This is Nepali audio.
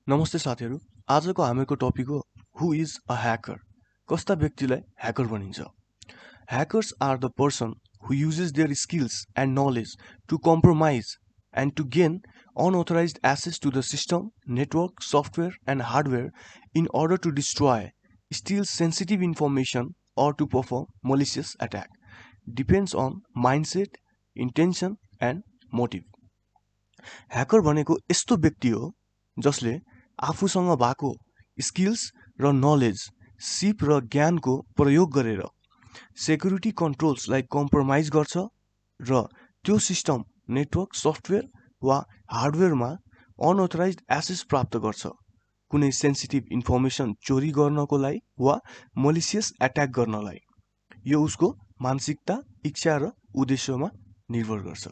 नमस्ते साथीहरू, आजको हामीको टपिक हो हु इज अ ह्याकर। कस्ता व्यक्तिलाई ह्याकर भनिन्छ? Hackers are the person who uses their skills and knowledge to compromise and to gain unauthorized access to the system, network, software, and hardware in order to destroy, steal sensitive information, or to perform malicious attack. Depends on mindset, intention, and motive. Hacker भनेको यस्तो व्यक्ति हो जसले आफूसँग भएको स्किल्स र नलेज, सिप र ज्ञानको प्रयोग गरेर सेक्युरिटी कन्ट्रोल्सलाई कम्प्रोमाइज गर्छ र त्यो सिस्टम, नेटवर्क, सफ्टवेयर वा हार्डवेयरमा अनअथोराइज्ड एक्सेस प्राप्त गर्छ, कुनै सेन्सिटिभ इन्फर्मेसन चोरी गर्नको लागि वा मलिसियस एट्याक गर्नलाई। यो उसको मानसिकता, इच्छा र उद्देश्यमा निर्भर गर्छ।